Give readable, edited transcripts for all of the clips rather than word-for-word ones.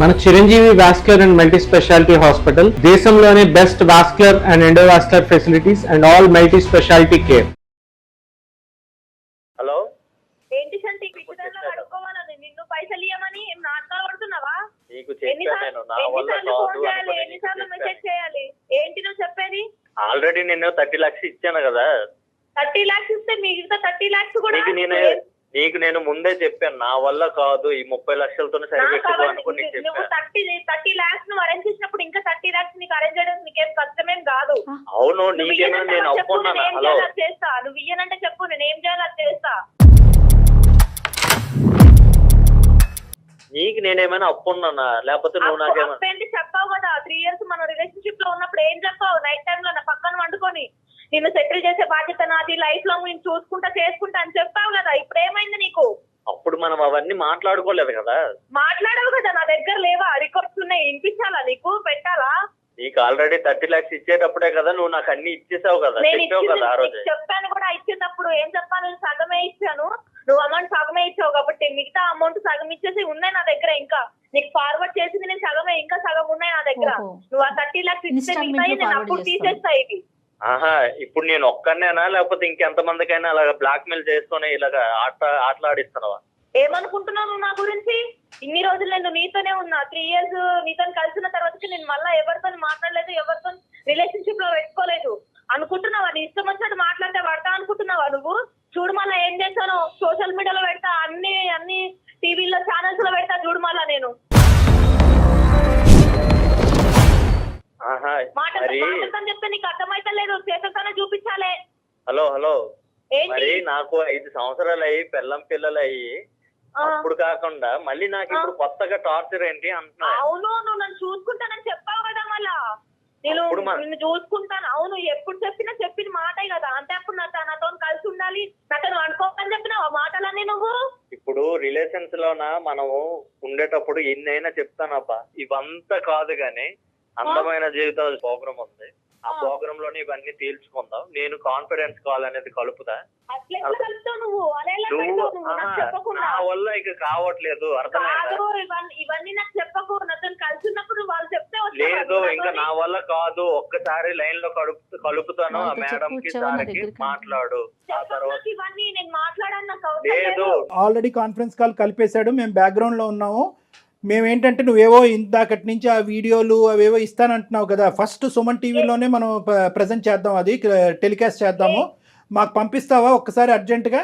మన Chiranjeevi vascular and multi speciality hospital దేశంలోనే best vascular and endovascular facilities and all multi speciality care. Hello ఏంటి సంటి పిచ్చిదానిలా అడుక్కోవాలని నిన్ను పైసలు ఇవ్వమని ఏం నాటకాలు పడుతున్నావా? నీకు చెప్పాను నా వల్ల కాదు అనుకుని ఎన్నిసార్లు మెసేజ్ చేయాలి? ఏంటి నువ్వు చెప్పేది? ఆల్రెడీ నేను 30 లక్షలు ఇచ్చాను కదా. 30 lakhs ఇస్తే మిగతా 30 lakhs కూడా నీకు నేను ముందే చెప్పాను నా వల్ల కాదు ఈ 30 లక్షలతోనే సరిపెట్టుకో అనుకుని నువ్వు 30 lakhs నువ్వు అరేంజ్ చేసినప్పుడు ఇంకా 30 lakhs నీకు అరేంజ్ చేయడం నీకేం కష్టమేం కాదు. అవును నీకేనా నేను అప్పుకున్నాను. హలో చేస్తా, నువ్వు ఇయ్యనంటే చెప్పు, నేను ఏం చేయాలో అది చేస్తా. నీకు నేనేమైనా అప్పున్నానా లేకపోతే నువ్వు నాకేమైనా చెప్పావు కదా 3 years మనం రిలేషన్షిప్ లో ఉన్నప్పుడు ఏం చెప్పావు? నైట్ టైమ్ లో నా పక్కన వండుకొని నిన్ను సెటిల్ చేసే బాధ్యత నాది, లైఫ్ లాంగ్ నేను చూసుకుంటా చేసుకుంటా అని చెప్పావు కదా. ఇప్పుడు ఏమైంది నీకు? అప్పుడు మనం అవన్నీ మాట్లాడుకోలేదు కదా. మాట్లాడవు కదా, నా దగ్గర లేవా రికార్డ్స్ ఉన్నాయి, వినిపించాలా నీకు? పెట్టాలా? నీకు ఆల్రెడీ 30 లక్షలు ఇచ్చేటప్పుడే కదా నువ్వు నాకు అన్ని ఇచ్చేసావు కదా, చెప్పావు కదా ఆ రోజు. చెప్పాను కూడా, ఇచ్చేటప్పుడు ఏం చెప్పాను? సగమే ఇచ్చాను, నువ్వు అమౌంట్ సగమే ఇచ్చావు కాబట్టి మిగతా అమౌంట్ సగం ఇచ్చేసి ఉన్నాయి నా దగ్గర. ఇంకా నీకు ఫార్వర్డ్ చేసింది నేను సగమే, ఇంకా సగం ఉన్నాయి నా దగ్గర. నువ్వు ఆ 30 lakhs ఇస్తే మిగతా నేను అప్పుడు తీసేస్తా. ఇవి ఆహా ఇప్పుడు నేను ఒక్కనేనా లేకపోతే ఇంకెంత మందికైనా అలాగా బ్లాక్ మెయిల్ చేసుకుని ఇలాగా ఆటలాడిస్తున్నావా? ఏమనుకుంటున్నావు నువ్వు నా గురించి? ఇన్ని రోజులు నేను నీతోనే ఉన్నా, 3 years నీతో కలిసిన తర్వాత నేను మళ్ళీ ఎవరితో మాట్లాడలేదు, ఎవరితో రిలేషన్షిప్ లో పెట్టుకోలేదు. అనుకుంటున్నావా నీ ఇష్టం వచ్చినట్టు మాట్లాడితే పడతా అనుకుంటున్నావా నువ్వు? చూడు మళ్ళా ఏం చేశాను, సోషల్ మీడియాలో పెడతా, అన్ని టీవీలో ఛానల్స్ లో పెడతా, చూడు మళ్ళా నేను మాటలతో చెప్తే నీకు అర్థమైతే లేదు, చేతులతోనే చూపించాలి. హలో హలో మరి నాకు 5 సంవత్సరాలు అయ్యి పిల్లలు అయ్యి అప్పుడు కాకుండా మళ్ళీ నాకు ఇప్పుడు కొత్తగా టార్చర్ ఏంటి అంటున్నా. అవును నువ్వు నన్ను చూసుకుంటానని చెప్పావు కదా, మళ్ళా నిన్ను చూసుకుంటాను. అవును ఎప్పుడు చెప్పిన మాటే కదా. అంటే అప్పుడు నాతో కలిసి ఉండాలి, నాతో అనుకోకని చెప్పినావు ఆ మాటలన్నీ నువ్వు. ఇప్పుడు రిలేషన్స్ లోన మనము ఉండేటప్పుడు ఎన్నైనా చెప్తానబ్బా, ఇవంతా కాదు గాని అందమైన జీవితాల ప్రోగ్రామ్ ఉంది, ఆ ప్రోగ్రామ్ లోనే ఇవన్నీ తీర్చుకుందాం. నేను కాన్ఫిడెన్స్ కాల్ అనేది కలుపుతా. నా వల్ల ఇక కావట్లేదు, అర్థమైందా? ఇవన్నీ నాకు చెప్పకు, నాతో కలిసి ఉన్నప్పుడు వాళ్ళు చెప్తే లేదు ఇంకా నా వల్ల కాదు, ఒక్కసారి లైన్ లో కలుపుతాను ఆ మేడం కి సార్కి మాట్లాడు. ఆ తర్వాత ఇవన్నీ నేను మాట్లాడాను లేదు. ఆల్రెడీ కాన్ఫరెన్స్ కాల్ కలిపేశాడు, మేము బ్యాక్గ్రౌండ్ లో ఉన్నాము. మేమేంటంటే నువ్వేవో ఇందాకటి నుంచి ఆ వీడియోలు అవేవో ఇస్తానంటున్నావు కదా, ఫస్ట్ సుమన్ టీవీలోనే మనం ప్రజెంట్ చేద్దాం, అది టెలికాస్ట్ చేద్దాము. మాకు పంపిస్తావా ఒక్కసారి అర్జెంటుగా?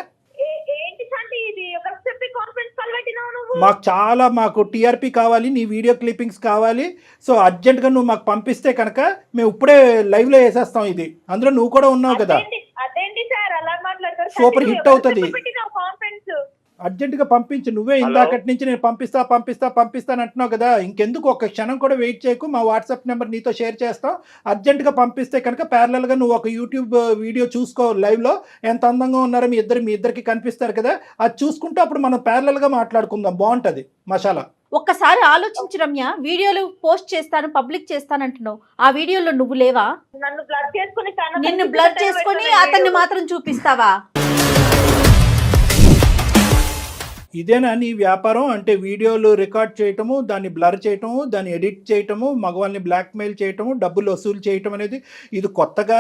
మాకు టీఆర్పీ కావాలి, నీ వీడియో క్లిప్పింగ్స్ కావాలి. సో అర్జెంటుగా నువ్వు మాకు పంపిస్తే కనుక మేము ఇప్పుడే లైవ్లో వేసేస్తాం ఇది. అందులో నువ్వు కూడా ఉన్నావు కదా, సూపర్ హిట్ అవుతుంది. అర్జెంటుగా పంపించు. నువ్వే ఇందాకటి నుంచి నేను పంపిస్తాను అంటున్నావు కదా, ఇంకెందుకు ఒక్క క్షణం కూడా వెయిట్ చేయకు. మా వాట్సాప్ నెంబర్ నీతో షేర్ చేస్తాం. అర్జెంటుగా పంపిస్తే కనుక ప్యారలల్గా నువ్వు ఒక యూట్యూబ్ వీడియో చూసుకో, లైవ్లో ఎంత అందంగా ఉన్నారో మీ ఇద్దరికి కనిపిస్తారు కదా, అది చూసుకుంటూ అప్పుడు మనం ప్యారలల్గా మాట్లాడుకుందాం, బాగుంటుంది మసాలా. ఒక్కసారి ఆలోచించు రమ్య, వీడియోలు పోస్ట్ చేస్తాను, పబ్లిక్ చేస్తానంటున్నావు, ఆ వీడియోలో నువ్వు లేవా? నిన్ను బ్లడ్ చేసుకొని అతన్ని మాత్రం చూపిస్తావా? ఇదేనా నీ వ్యాపారం? అంటే వీడియోలు రికార్డ్ చేయటము, దాన్ని బ్లర్ చేయటము, దాన్ని ఎడిట్ చేయటము, మగవాళ్ళని బ్లాక్మెయిల్ చేయటము, డబ్బులు వసూలు చేయటం అనేది ఇది కొత్తగా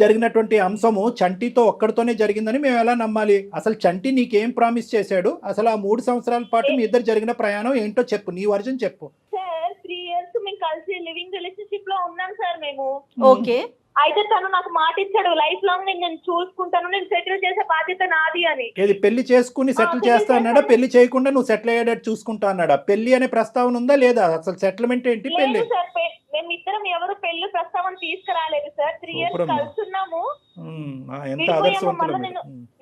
జరిగినటువంటి అంశము. చంటితో ఒక్కడితోనే జరిగిందని మేము ఎలా నమ్మాలి? అసలు చంటి నీకేం ప్రామిస్ చేశాడు? అసలు ఆ 3 సంవత్సరాల పాటు మీ ఇద్దరు జరిగిన ప్రయాణం ఏంటో చెప్పు, నీ వర్జన్ చెప్పు. సార్ 3 years మేము కలిసి లివింగ్ రిలేషన్షిప్ లో ఉన్నాం సార్ మేము. ఓకే, అయితే తను నాకు మాట ఇచ్చాడు, లైఫ్ లాంగ్ నేను చూసుకుంటాను, నేను సెటిల్ చేసే బాధ్యత నాది అని. ఏది పెళ్లి చేసుకుని సెటిల్ చేస్తా అన్నాడా? పెళ్లి చేయకుండా నువ్వు సెటిల్ అయ్యేటట్టు చూసుకుంటా అన్నాడా? పెళ్లి అనే ప్రస్తావన ఉందా లేదా? అసలు సెటిల్మెంట్ ఏంటి? పెళ్లి మేము ఇద్దరం ఎవరు పెళ్లి ప్రస్తావన తీసుకురాలేదు సార్. 3 years కలుసున్నాము.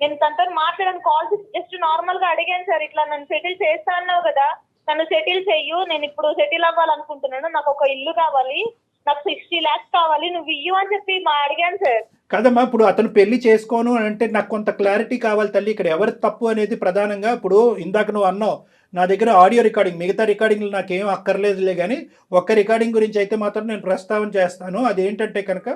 నేను తనతో మాట్లాడాను, కాల్ జస్ట్ నార్మల్ గా అడిగాను సార్, ఇట్లా నన్ను సెటిల్ చేస్తా అన్నావు కదా, నన్ను సెటిల్ చెయ్యు, నేను ఇప్పుడు సెటిల్ అవ్వాలనుకుంటున్నాను, నాకు ఒక ఇల్లు కావాలి, నాకు 60 lakhs కావాలి, నువ్వు ఇయ్యు అని చెప్పి అడిగాను సార్. కదమ్మా, ఇప్పుడు అతను పెళ్లి చేసుకోను అంటే నాకు కొంత క్లారిటీ కావాలి తల్లి. ఇక్కడ ఎవరి తప్పు అనేది ప్రధానంగా. ఇప్పుడు ఇందాక నువ్వు అన్నావు నా దగ్గర ఆడియో రికార్డింగ్, మిగతా రికార్డింగ్లు నాకేం అక్కర్లేదులే, కానీ ఒక్క రికార్డింగ్ గురించి అయితే మాత్రం నేను ప్రస్తావన చేస్తాను. అదేంటంటే కనుక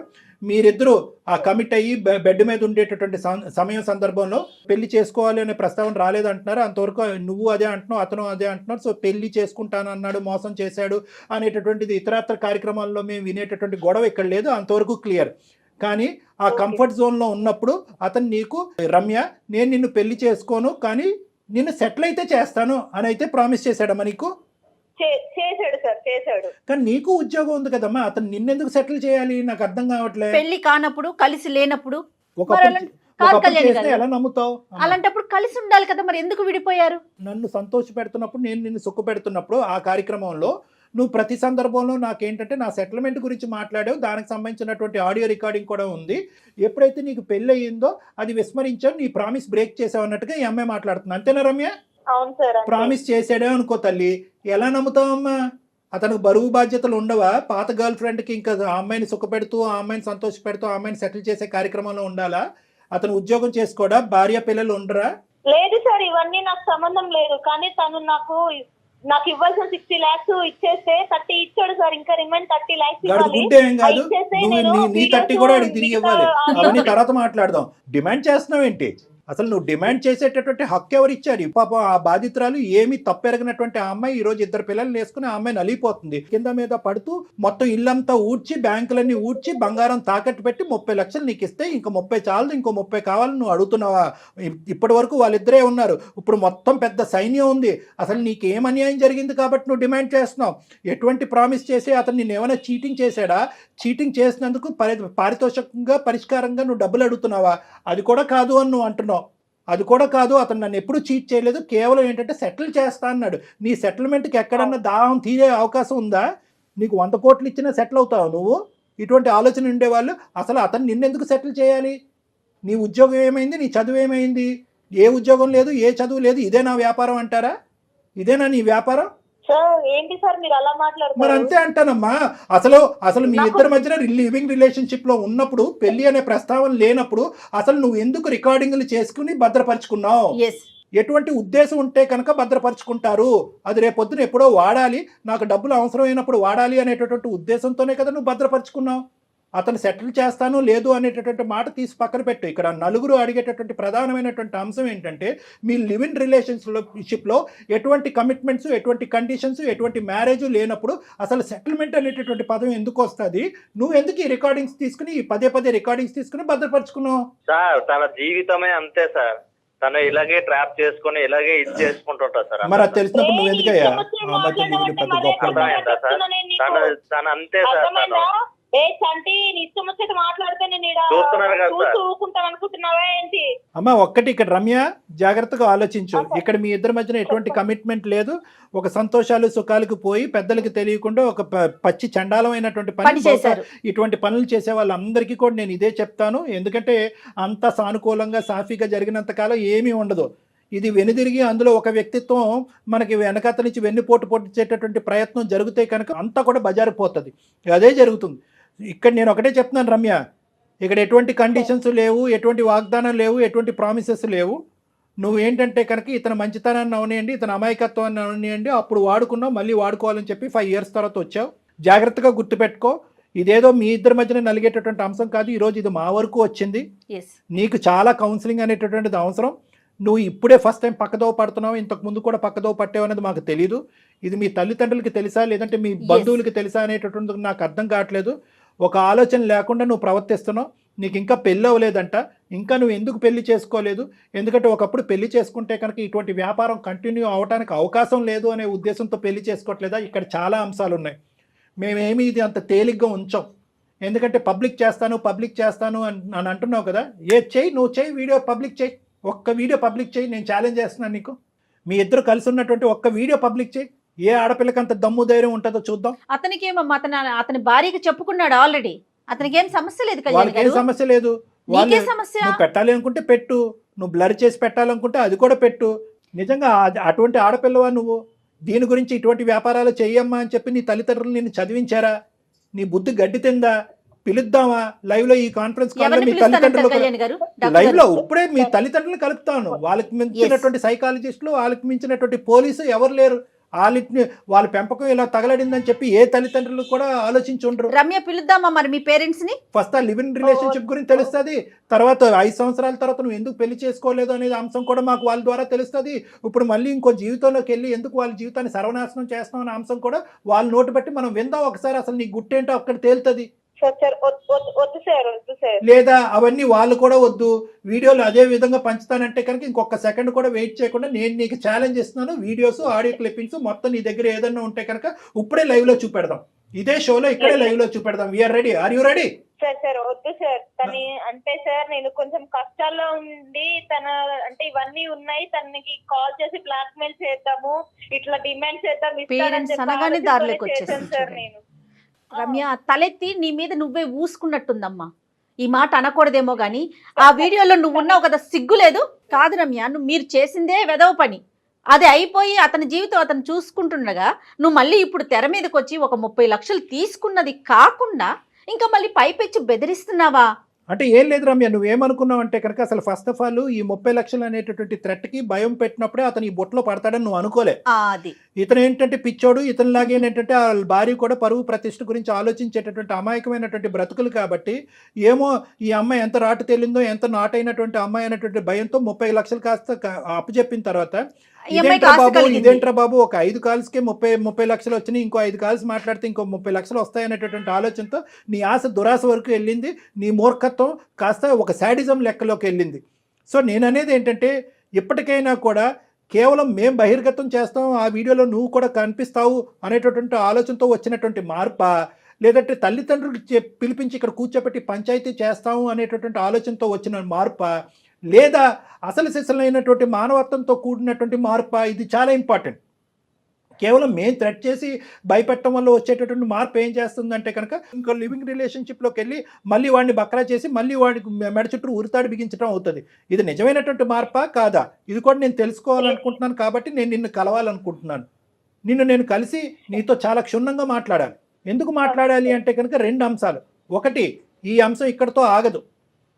మీరిద్దరూ ఆ కమిట్ అయ్యి బెడ్ మీద ఉండేటటువంటి సమయం సందర్భంలో పెళ్లి చేసుకోవాలి అనే ప్రస్తావన రాలేదంటున్నారు. అంతవరకు నువ్వు అదే అంటున్నావు, అతను అదే అంటున్నారు. సో పెళ్లి చేసుకుంటాను అన్నాడు, మోసం చేశాడు అనేటటువంటిది ఇతరత్ర కార్యక్రమాల్లో మేము వినేటటువంటి గొడవ ఇక్కడ లేదు, అంతవరకు క్లియర్. కానీ ఆ కంఫర్ట్ జోన్లో ఉన్నప్పుడు అతను నీకు, రమ్య నేను నిన్ను పెళ్లి చేసుకోను కానీ నిన్ను సెటిల్ అయితే చేస్తాను అని అయితే ప్రామిస్ చేశాడమ్మా నీకు? చేశాడు సార్, చేశాడు. కానీ నీకు ఉద్యోగం ఉంది కదమ్మా, అతను నిన్నెందుకు సెటిల్ చేయాలి నాకు అర్థం కావట్లేదు. పెళ్లి కానప్పుడు, కలిసి లేనప్పుడు చేస్తే ఎలా నమ్ముతావు? అలాంటప్పుడు కలిసి ఉండాలి కదా, మరి ఎందుకు విడిపోయారు? నన్ను సంతోష పెడుతున్నప్పుడు, నేను నిన్ను సుఖ పెడుతున్నప్పుడు ఆ కార్యక్రమంలో నువ్వు ప్రతి సందర్భంలో నాకేంటంటే నా సెటిల్మెంట్ గురించి మాట్లాడావు, దానికి సంబంధించినటువంటి ఆడియో రికార్డింగ్ కూడా ఉంది. ఎప్పుడైతే నీకు పెళ్ళి అయ్యిందో అది విస్మరించావు, నీ ప్రామిస్ బ్రేక్ చేసావు అన్నట్టుగా ఈ అమ్మాయి మాట్లాడుతుంది. అంతేనా రమ్య? అవును సార్. ప్రామిస్ చేసాడే అనుకో తల్లి, ఎలా నమ్ముతావమ్మా? అతనికి బరువు బాధ్యతలు ఉండవా? పాత గర్ల్ ఫ్రెండ్కి ఇంకా ఆ అమ్మాయిని సుఖపెడుతూ, ఆ అమ్మాయిని సంతోష పెడుతూ, ఆ అమ్మాయిని సెటిల్ చేసే కార్యక్రమంలో ఉండాలా? అతను ఉద్యోగం చేసుకోడా? భార్య పిల్లలు ఉండరా? లేదు సార్, ఇవన్నీ నాకు సంబంధం లేదు. కానీ తను నాకు ఇవ్వాల్సిన 60 lakhs ఇచ్చేస్తే 30 ఇచ్చాడు సార్, ఇంకా రిమైన్ 30 lakhs ఇవ్వాలి. ఏం కాదు, నీ 30 కూడా అడిగి తిరిగి ఇవ్వాలి. అవన్నీ తర్వాత మాట్లాడదాం. డిమాండ్ చేస్తున్నావు ఏంటి? అసలు నువ్వు డిమాండ్ చేసేటటువంటి హక్కు ఎవరు ఇచ్చారు? పాపం ఆ బాధితురాలు ఏమి తప్పెరగినటువంటి ఆ అమ్మాయి ఈ రోజు 2 పిల్లల్ని వేసుకుని ఆ అమ్మాయి నలిగిపోతుంది. కింద మీద పడుతూ మొత్తం ఇల్లంతా ఊడ్చి, బ్యాంకులన్నీ ఊడ్చి, బంగారం తాకట్టు పెట్టి 30 లక్షలు నీకు ఇస్తే ఇంకా 30 చాలదు, ఇంకో 30 కావాలని నువ్వు అడుగుతున్నావా? ఇప్పటి వరకు వాళ్ళిద్దరే ఉన్నారు, ఇప్పుడు మొత్తం పెద్ద సైన్యం ఉంది. అసలు నీకేం అన్యాయం జరిగింది కాబట్టి నువ్వు డిమాండ్ చేస్తున్నావు? ఎటువంటి ప్రామిస్ చేసి అతను నేను ఏమైనా చీటింగ్ చేశాడా? చీటింగ్ చేసినందుకు పారితోషికంగా, పరిష్కారంగా నువ్వు డబ్బులు అడుగుతున్నావా? అది కూడా కాదు అని నువ్వు అంటున్నావు. అది కూడా కాదు, అతను నన్ను ఎప్పుడు చీట్ చేయలేదు, కేవలం ఏంటంటే సెటిల్ చేస్తా అన్నాడు. నీ సెటిల్మెంట్కి ఎక్కడన్నా దాహం తీరే అవకాశం ఉందా? నీకు 100 కోట్లు ఇచ్చినా సెటిల్ అవుతావు నువ్వు? ఇటువంటి ఆలోచన ఉండేవాళ్ళు అసలు అతను నిన్నెందుకు సెటిల్ చేయాలి? నీ ఉద్యోగం ఏమైంది? నీ చదువు ఏమైంది? ఏ ఉద్యోగం లేదు, ఏ చదువు లేదు, ఇదే నా వ్యాపారం అంటారా? ఇదేనా నీ వ్యాపారం? ఏంటి సార్ మీరు అలా మాట్లాడుతున్నారు? మరి అంతే అంటానమ్మా. అసలు మీ ఇద్దరి మధ్యన లివింగ్ రిలేషన్షిప్ లో ఉన్నప్పుడు, పెళ్లి అనే ప్రస్తావన లేనప్పుడు అసలు నువ్వు ఎందుకు రికార్డింగ్లు చేసుకుని భద్రపరుచుకున్నావు? ఎటువంటి ఉద్దేశం ఉంటే కనుక భద్రపరుచుకుంటారు? అది రేపొద్దున ఎప్పుడో వాడాలి, నాకు డబ్బులు అవసరమైనప్పుడు వాడాలి అనేటటువంటి ఉద్దేశంతోనే కదా నువ్వు భద్రపరుచుకున్నావు. అతను సెటిల్ చేస్తాను లేదు అనేటటువంటి మాట తీసి పక్కన పెట్టు. ఇక్కడ నలుగురు అడిగేటటువంటి ప్రధానమైనటువంటి అంశం ఏంటంటే మీ లివ్ ఇన్ రిలేషన్షిప్లో ఎటువంటి కమిట్మెంట్స్, ఎటువంటి కండిషన్స్, ఎటువంటి మ్యారేజ్ లేనప్పుడు అసలు సెటిల్మెంట్ అనేటటువంటి పదం ఎందుకు వస్తుంది? నువ్వు ఎందుకు ఈ రికార్డింగ్స్ తీసుకుని, పదే రికార్డింగ్స్ తీసుకుని భద్రపరుచుకున్నావు? సార్ తన జీవితమే అంతే సార్, తను ఇలాగే ట్రాప్ చేసుకుని ఇలాగే ఇది చేసుకుంటుంటా సార్. మరి అది తెలిసినప్పుడు నువ్వు ఎందుకయ్యా పెద్ద గొప్ప? తను అంతే సార్. అమ్మా ఒక్కటి ఇక్కడ రమ్య జాగ్రత్తగా ఆలోచించు. ఇక్కడ మీ ఇద్దరి మధ్యన ఎటువంటి కమిట్మెంట్ లేదు. ఒక సంతోషాలు సుఖాలకు పోయి పెద్దలకు తెలియకుండా ఒక పచ్చి చండాలమైనటువంటి పని చేశారు. ఇటువంటి పనులు చేసే వాళ్ళందరికీ కూడా నేను ఇదే చెప్తాను. ఎందుకంటే అంత సానుకూలంగా సాఫీగా జరిగినంత కాలం ఏమీ ఉండదు. ఇది వెనుదిరిగి అందులో ఒక వ్యక్తిత్వం మనకి వెనకత నుంచి వెన్నుపోటు పొడిచేటటువంటి ప్రయత్నం జరిగితే కనుక అంతా కూడా బజారిపోతుంది. అదే జరుగుతుంది. ఇక్కడ నేను ఒకటే చెప్తున్నాను రమ్య, ఇక్కడ ఎటువంటి కండిషన్స్ లేవు, ఎటువంటి వాగ్దానం లేవు, ఎటువంటి ప్రామిసెస్ లేవు. నువ్వు ఏంటంటే కనుక ఇతను మంచితనాన్ని అవనియండి, ఇతను అమాయకత్వాన్ని అవనియండి, అప్పుడు వాడుకున్నావు, మళ్ళీ వాడుకోవాలని చెప్పి 5 years తర్వాత వచ్చావు. జాగ్రత్తగా గుర్తుపెట్టుకో, ఇదేదో మీ ఇద్దరి మధ్యన నలిగేటటువంటి అంశం కాదు. ఈరోజు ఇది మా వరకు వచ్చింది. నీకు చాలా కౌన్సిలింగ్ అనేటటువంటిది అవసరం. నువ్వు ఇప్పుడే ఫస్ట్ టైం పక్కదోవ పడుతున్నావు, ఇంతకు ముందు కూడా పక్కదోవ పట్టావు అనేది మాకు తెలీదు. ఇది మీ తల్లిదండ్రులకి తెలుసా లేదంటే మీ బంధువులకి తెలుసా అనేటటువంటిది నాకు అర్థం కావట్లేదు. ఒక ఆలోచన లేకుండా నువ్వు ప్రవర్తిస్తున్నావు. నీకు ఇంకా పెళ్ళి అవ్వలేదంట, ఇంకా నువ్వు ఎందుకు పెళ్లి చేసుకోలేదు? ఎందుకంటే ఒకప్పుడు పెళ్లి చేసుకుంటే కనుక ఇటువంటి వ్యాపారం కంటిన్యూ అవడానికి అవకాశం లేదు అనే ఉద్దేశంతో పెళ్లి చేసుకోవట్లేదా? ఇక్కడ చాలా అంశాలు ఉన్నాయి. మేమేమి ఇది అంత తేలిగ్గా ఉంచాం. ఎందుకంటే పబ్లిక్ చేస్తాను అని అంటున్నావు కదా. చెయ్యి, నువ్వు చెయ్యి, వీడియో పబ్లిక్ చెయ్యి, ఒక్క వీడియో పబ్లిక్ చేయి. నేను ఛాలెంజ్ చేస్తున్నాను నీకు. మీ ఇద్దరు కలిసి ఉన్నటువంటి ఒక్క వీడియో పబ్లిక్ చేయి. ఏ ఆడపిల్లకి అంత దమ్ము ధైర్యం ఉంటుందో చూద్దాం. అతనికి ఏమమ్మా, అతని భార్యకి చెప్పుకున్నాడు ఆల్రెడీ. అతనికి ఏం సమస్య లేదు, వాళ్ళకి ఏం సమస్య లేదు. నువ్వు పెట్టాలి అనుకుంటే పెట్టు, నువ్వు బ్లర్ చేసి పెట్టాలనుకుంటే అది కూడా పెట్టు. నిజంగా అటువంటి ఆడపిల్లవా నువ్వు? దీని గురించి ఇటువంటి వ్యాపారాలు చెయ్యమ్మా అని చెప్పి నీ తల్లిదండ్రులు నిన్ను చదివించారా? నీ బుద్ధి గడ్డి తిందా? పిలుద్దామా లైవ్ లో, ఈ కాన్ఫరెన్స్ కాల్ లో ఎవరిని మీ పిలుస్తానంటారు తల్లిదండ్రులు కళ్యాణ్ గారు? లైవ్ లో ఇప్పుడే మీ తల్లిదండ్రులు కలుపుతాను. వాళ్ళకి మించినటువంటి సైకాలజిస్టులు, వాళ్ళకి మించినటువంటి పోలీసు ఎవరు లేరు. వాళ్ళ పెంపకం ఇలా తగలడిందని చెప్పి ఏ తల్లిదండ్రులు కూడా ఆలోచించుండ్రు. రమ్య పిలుద్దామా మరి మీ పేరెంట్స్ ని? ఫస్ట్ ఆ లివ్ ఇన్ రిలేషన్షిప్ గురించి తెలుస్తుంది. తర్వాత 5 సంవత్సరాల తర్వాత నువ్వు ఎందుకు పెళ్లి చేసుకోలేదు అనేది అంశం కూడా మాకు వాళ్ళ ద్వారా తెలుస్తుంది. ఇప్పుడు మళ్ళీ ఇంకో జీవితంలోకి వెళ్ళి ఎందుకు వాళ్ళ జీవితాన్ని సర్వనాశనం చేస్తాం అనే అంశం కూడా వాళ్ళ నోటు బట్టి మనం విందాం ఒకసారి. అసలు నీ గుట్టేంటో అక్కడ తేలుతుంది. వద్దు సార్. లేదా అవన్నీ వాళ్ళు కూడా వద్దు, వీడియోలు అదే విధంగా పంచుతానంటే కనుక ఇంకొక సెకండ్ కూడా వెయిట్ చేయకుండా నేను నీకు ఛాలెంజ్ ఇస్తున్నాను. వీడియోస్, ఆడియో క్లిప్పింగ్స్ మొత్తం నీ దగ్గర ఏదైనా ఉంటే కనుక ఇప్పుడే లైవ్ లో చూపెడదాం. ఇదే షోలో ఇక్కడే లైవ్ లో చూపెడదాం. We are ready. Are you ready? Sir వద్దు సార్. తను అంటే సార్ నేను కొంచెం కష్టాల్లో ఉండి అంటే ఇవన్నీ ఉన్నాయి, తనకి కాల్ చేసి బ్లాక్ మెయిల్ చేద్దాము, ఇట్లా డిమాండ్ చేద్దాం పేరెంట్స్ అనగానే దారిలోకి వచ్చేసాను సార్ నేను. రమ్య తలెత్తి నీ మీద నువ్వే ఊసుకున్నట్టుందమ్మా. ఈ మాట అనకూడదేమో గానీ ఆ వీడియోలో నువ్వు ఉన్నావు కదా, సిగ్గు లేదు? కాదు రమ్య, మీరు చేసిందే వెదవ పని. అది అయిపోయి అతని జీవితం అతను చూసుకుంటుండగా నువ్వు మళ్ళీ ఇప్పుడు తెర మీదకి వచ్చి ఒక 30 లక్షలు తీసుకున్నది కాకుండా ఇంకా మళ్ళీ పైపెచ్చి బెదిరిస్తున్నావా? అంటే ఏం లేదు రమ్య, నువ్వేమనుకున్నావు అంటే కనుక అసలు ఫస్ట్ ఆఫ్ ఆల్ ఈ 30 లక్షలు అనేటటువంటి థ్రెట్ కి భయం పెట్టినప్పుడే అతను ఈ బొట్లో పడతాడని నువ్వు అనుకోలే. అది ఇతను ఏంటంటే పిచ్చోడు, ఇతను లాగేంటంటే ఆ భార్య కూడా పరువు ప్రతిష్ఠ గురించి ఆలోచించేటటువంటి అమాయకమైనటువంటి బ్రతుకులు. కాబట్టి ఏమో ఈ అమ్మాయి ఎంత రాటు తేలిందో, ఎంత నాటైనటువంటి అమ్మాయి అనేటువంటి భయంతో 30 లక్షలు కాస్త అప్పచెప్పిన తర్వాత ఇదేంట్రా బాబు ఒక 5 కాల్స్కే 30 లక్షలు వచ్చినాయి, ఇంకో 5 కాల్స్ మాట్లాడితే ఇంకో 30 లక్షలు వస్తాయనేటటువంటి ఆలోచనతో నీ ఆశ దురాశ వరకు వెళ్ళింది. నీ మూర్ఖత్వం కాస్త ఒక శాడిజం లెక్కలోకి వెళ్ళింది. సో నేను అనేది ఏంటంటే ఇప్పటికైనా కూడా కేవలం మేం బహిర్గతం చేస్తాం, ఆ వీడియోలో నువ్వు కూడా కనిపిస్తావు అనేటటువంటి ఆలోచనతో వచ్చినటువంటి మార్పా, లేదంటే తల్లిదండ్రులకు పిలిపించి ఇక్కడ కూర్చోబెట్టి పంచాయతీ చేస్తాము అనేటటువంటి ఆలోచనతో వచ్చిన మార్పా, లేదా అసలు సిసలైనటువంటి మానవత్వంతో కూడినటువంటి మార్పా? ఇది చాలా ఇంపార్టెంట్. కేవలం మేము థ్రెట్ చేసి భయపెట్టడం వల్ల వచ్చేటటువంటి మార్పు ఏం చేస్తుందంటే కనుక ఇంకో లివింగ్ రిలేషన్షిప్లోకి వెళ్ళి మళ్ళీ వాడిని బక్రా చేసి మళ్ళీ వాడికి మెడ చుట్టూ ఉరితాడు బిగించడం అవుతుంది. ఇది నిజమైనటువంటి మార్పా కాదా? ఇది కూడా నేను తెలుసుకోవాలనుకుంటున్నాను. కాబట్టి నేను నిన్ను కలవాలనుకుంటున్నాను. నేను కలిసి నీతో చాలా క్షుణ్ణంగా మాట్లాడాలి. ఎందుకు మాట్లాడాలి అంటే కనుక 2 అంశాలు. ఒకటి, ఈ అంశం ఇక్కడితో ఆగదు.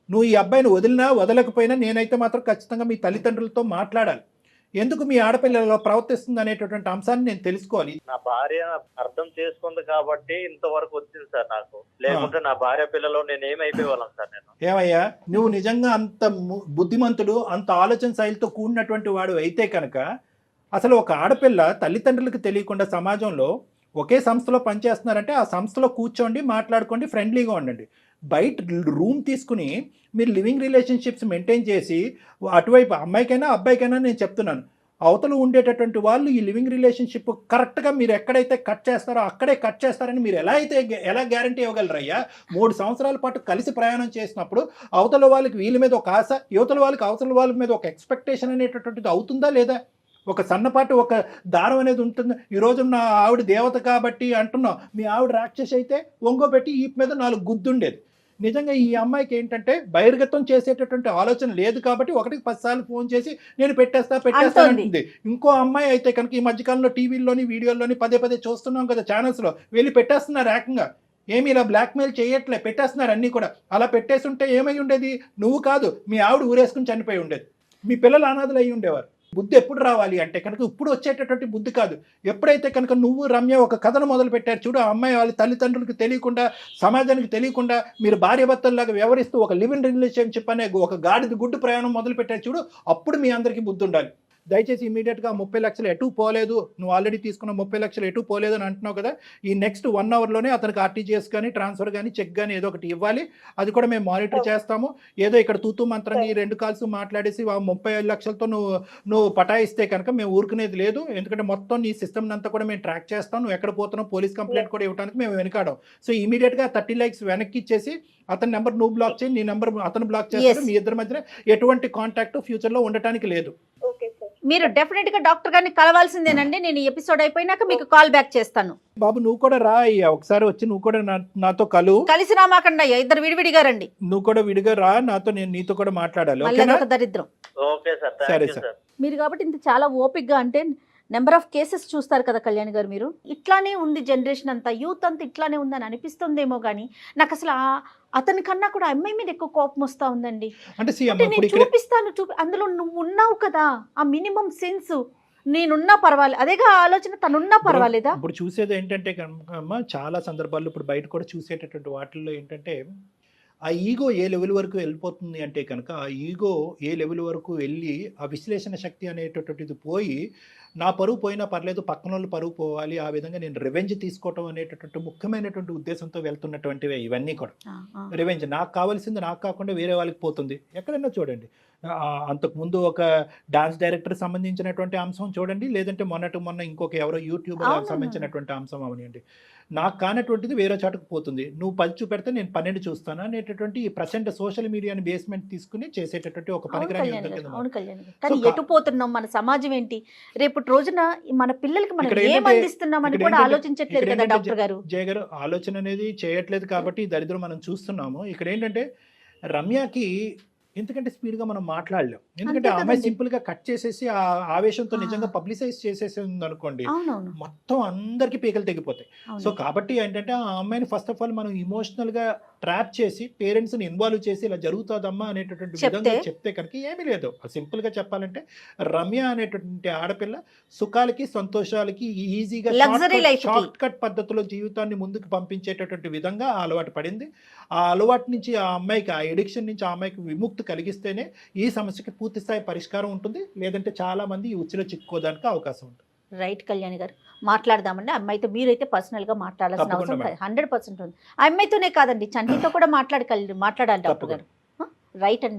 నువ్వు ఈ అబ్బాయిని వదిలినా వదలకపోయినా నేనైతే మాత్రం ఖచ్చితంగా మీ తల్లిదండ్రులతో మాట్లాడాలి. ఎందుకు మీ ఆడపిల్లలు ప్రవర్తిస్తుంది అనేటటువంటి అంశాన్ని నేను తెలుసుకోవాలి. నా భార్య అర్థం చేసుకుంది కాబట్టి ఇంతవరకు వచ్చింది సార్ నాకు. లేకుంటే నా భార్య పిల్లలు నేను ఏమైపోయేవాళ్ళం సార్. నేను ఏమయ్యా, నువ్వు నిజంగా అంత బుద్ధిమంతుడు, అంత ఆలోచన శైలితో కూడినటువంటి వాడు అయితే కనుక అసలు ఒక ఆడపిల్ల తల్లిదండ్రులకు తెలియకుండా సమాజంలో ఒకే సంస్థలో పనిచేస్తున్నారంటే ఆ సంస్థలో కూర్చోండి, మాట్లాడుకోండి, ఫ్రెండ్లీగా ఉండండి. బయట రూమ్ తీసుకుని మీరు లివింగ్ రిలేషన్షిప్స్ మెయింటైన్ చేసి అటువైపు అమ్మాయికైనా అబ్బాయికైనా నేను చెప్తున్నాను, అవతల ఉండేటటువంటి వాళ్ళు ఈ లివింగ్ రిలేషన్షిప్ కరెక్ట్గా మీరు ఎక్కడైతే కట్ చేస్తారో అక్కడే కట్ చేస్తారని మీరు ఎలా గ్యారంటీ ఇవ్వగలరయ్యా? 3 సంవత్సరాల పాటు కలిసి ప్రయాణం చేసినప్పుడు అవతల వాళ్ళకి వీళ్ళ మీద ఒక ఆశ, యువతల వాళ్ళకి అవతల వాళ్ళ మీద ఒక ఎక్స్పెక్టేషన్ అనేటటువంటిది అవుతుందా లేదా? ఒక సన్నపాటి ఒక దారం అనేది ఉంటుంది. ఈరోజు నా ఆవిడ దేవత కాబట్టి అంటున్నావు, మీ ఆవిడ రాక్షసి అయితే ఒంగోబెట్టి ఈ మీద 4 గుద్దుండేది. నిజంగా ఈ అమ్మాయికి ఏంటంటే బహిర్గతం చేసేటటువంటి ఆలోచన లేదు కాబట్టి 1కి 10 సార్లు ఫోన్ చేసి నేను పెట్టేస్తానంటుంది. ఇంకో అమ్మాయి అయితే కనుక ఈ మధ్యకాలంలో టీవీల్లోని వీడియోల్లోని పదే చూస్తున్నాం కదా, ఛానల్స్లో వెళ్ళి పెట్టేస్తున్నారు ఏకంగా. ఏమి ఇలా బ్లాక్మెయిల్ చేయట్లే, పెట్టేస్తున్నారు అన్నీ కూడా. అలా పెట్టేసి ఉంటే ఏమై ఉండేది? నువ్వు కాదు, మీ ఆవిడ ఊరేసుకుని చనిపోయి ఉండేది, మీ పిల్లలు అనాథలు అయ్యి ఉండేవారు. బుద్ధి ఎప్పుడు రావాలి అంటే కనుక ఇప్పుడు వచ్చేటటువంటి బుద్ధి కాదు. ఎప్పుడైతే కనుక నువ్వు రమ్య ఒక కథను మొదలు పెట్టారు చూడు, ఆ అమ్మాయి వాళ్ళ తల్లిదండ్రులకు తెలియకుండా, సమాజానికి తెలియకుండా మీరు భార్యాభర్తల్లాగా వ్యవహరిస్తూ ఒక లివ్ ఇన్ రిలేషన్షిప్ అనే ఒక గాడిద గుడ్డు ప్రయాణం మొదలు పెట్టారు చూడు, అప్పుడు మీ అందరికీ బుద్ధి ఉండాలి. దయచేసి ఇమీడియట్గా 30 లక్షలు ఎటు పోలేదు, నువ్వు ఆల్రెడీ తీసుకున్న 30 లక్షలు ఎటు పోలేదు అని అంటున్నావు కదా, ఈ నెక్స్ట్ 1 అవర్లోనే అతనికి ఆర్టీజీఎస్ కానీ ట్రాన్స్ఫర్ కానీ చెక్ కానీ ఏదో ఒకటి ఇవ్వాలి. అది కూడా మేము మానిటర్ చేస్తాము. ఏదో ఇక్కడ తూతూ మంత్రంగా ఈ 2 కాల్స్ మాట్లాడేసి 30 లక్షలతో నువ్వు పటాయిస్తే కనుక మేము ఊరుకునేది లేదు. ఎందుకంటే మొత్తం నీ సిస్టమ్ అంతా కూడా మేము ట్రాక్ చేస్తాం. నువ్వు ఎక్కడ పోతున్నావు పోలీస్ కంప్లైంట్ కూడా ఇవ్వడానికి మేము వెనకాడం. సో ఇమీడియట్గా 30 lakhs వెనక్కి ఇచ్చేసి అతని నెంబర్ నువ్వు బ్లాక్ చేయి, నీ నెంబర్ అతను బ్లాక్ చేస్తారు. మీ ఇద్దరి మధ్యన ఎటువంటి కాంటాక్ట్ ఫ్యూచర్లో ఉండటానికి లేదు. మీరు డెఫినెట్ గా డాక్టర్ గారిని కలవాల్సిందేనండి. నేను ఈ ఎపిసోడ్ అయిపోయినాక మీకు కాల్ బ్యాక్ చేస్తాను. బాబు నువ్వు కూడా రా అయ్యా, ఒకసారి వచ్చి నువ్వు కూడా నాతో కలిసి రామాకండి అయ్యా, ఇద్దరు విడివిడిగా రండి. నువ్వు కూడా విడిగా రా నాతో, నేను నీతో కూడా మాట్లాడాలి. దరిద్రం. ఓకే సార్, సరే సార్. మీరు కాబట్టి ఇంత చాలా ఓపిక్ గా అంటే నెంబర్ ఆఫ్ కేసెస్ చూస్తారు కదా కళ్యాణ్ గారు మీరు. ఇట్లానే ఉంది జనరేషన్ అంతా, యూత్ అంతా ఇట్లానే ఉందని అనిపిస్తుందేమో కానీ నాకు అసలు అతని కన్నా కూడా అమ్మాయి మీద ఎక్కువ కోపం వస్తూ ఉందండి. అంటే అంటే నేను చూపిస్తాను అందులో నువ్వు ఉన్నావు కదా, ఆ మినిమం సెన్స్, నేనున్నా పర్వాలేదు, అదేగా ఆలోచన, తనున్నా పర్వాలేదా? ఇప్పుడు చూసేది ఏంటంటే అమ్మ, చాలా సందర్భాల్లో ఇప్పుడు బయట కూడా చూసేటటువంటి వాటిల్లో ఏంటంటే ఆ ఈగో ఏ లెవెల్ వరకు వెళ్ళిపోతుంది అంటే కనుక, ఆ ఈగో ఏ లెవెల్ వరకు వెళ్ళి ఆ విశ్లేషణ శక్తి అనేటటువంటిది పోయి, నా పరువు పోయినా పర్లేదు పక్కన వాళ్ళు పరువు పోవాలి, ఆ విధంగా నేను రివెంజ్ తీసుకోవటం అనేటటువంటి ముఖ్యమైనటువంటి ఉద్దేశంతో వెళ్తున్నటువంటివే ఇవన్నీ కూడా. రివెంజ్ నాకు కావాల్సింది నాకు కాకుండా వేరే వాళ్ళకి పోతుంది. ఎక్కడైనా చూడండి, అంతకుముందు ఒక డాన్స్ డైరెక్టర్ సంబంధించినటువంటి అంశం చూడండి, లేదంటే మొన్న ఇంకొక ఎవరో యూట్యూబర్ సంబంధించినటువంటి అంశం అవనివ్వండి, నాకు కానటువంటిది వేరే చాటుకు పోతుంది, నువ్వు 10 చూపెడితే నేను 12 చూస్తాను అనేటటువంటి ఈ ప్రజెంట్ సోషల్ మీడియాని బేస్మెంట్ తీసుకుని చేసేటటువంటి ఒక పనికిరాని యుద్ధం కింద. అవును కళ్యాణ్ గారు, కానీ ఎటు పోతున్నాం, మన సమాజం ఏంటి, రేపటి రోజున మన పిల్లలకి మనం ఏం అందిస్తున్నామని కూడా ఆలోచించట్లేదు కదా డాక్టర్ గారు. జయ గారు ఆలోచన అనేది చేయట్లేదు కాబట్టి ఈ దరిద్రం మనం చూస్తున్నాము. ఇక్కడ ఏంటంటే రమ్యకి ఎందుకంటే స్పీడ్గా మనం మాట్లాడలేం, ఎందుకంటే ఆ అమ్మాయి సింపుల్గా కట్ చేసేసి ఆ ఆవేశంతో నిజంగా పబ్లిసైజ్ చేసేసి ఉందనుకోండి, మొత్తం అందరికీ పీకలు తెగిపోతాయి. సో కాబట్టి ఏంటంటే ఆ అమ్మాయిని ఫస్ట్ ఆఫ్ ఆల్ మనం ఇమోషనల్గా ట్రాప్ చేసి పేరెంట్స్ని ఇన్వాల్వ్ చేసి ఇలా జరుగుతుందమ్మా అనేటటువంటి విధంగా చెప్తే కనుక ఏమీ లేదు. సింపుల్గా చెప్పాలంటే రమ్య అనేటటువంటి ఆడపిల్ల సుఖాలకి సంతోషాలకి ఈజీగా షార్ట్ కట్ పద్ధతిలో జీవితాన్ని ముందుకు పంపించేటటువంటి విధంగా ఆ అలవాటు పడింది. ఆ అలవాటు నుంచి ఆ అమ్మాయికి, ఆ ఎడిక్షన్ నుంచి ఆ అమ్మాయికి విముక్తి కలిగిస్తేనే ఈ సమస్యకి పూర్తి స్థాయి పరిష్కారం ఉంటుంది, లేదంటే చాలా మంది ఈ ఉచ్చులో చిక్కుకోవడానికి అవకాశం ఉంటుంది. రైట్ కళ్యాణ్ గారు, మాట్లాడదామండి. అమ్మాయితో మీరైతే పర్సనల్గా మాట్లాడాల్సిన అవసరం 100% ఉంది. ఆ అమ్మాయితోనే కాదండి, చంటితో కూడా మాట్లాడాలి డాక్టర్ గారు. రైట్ అండి.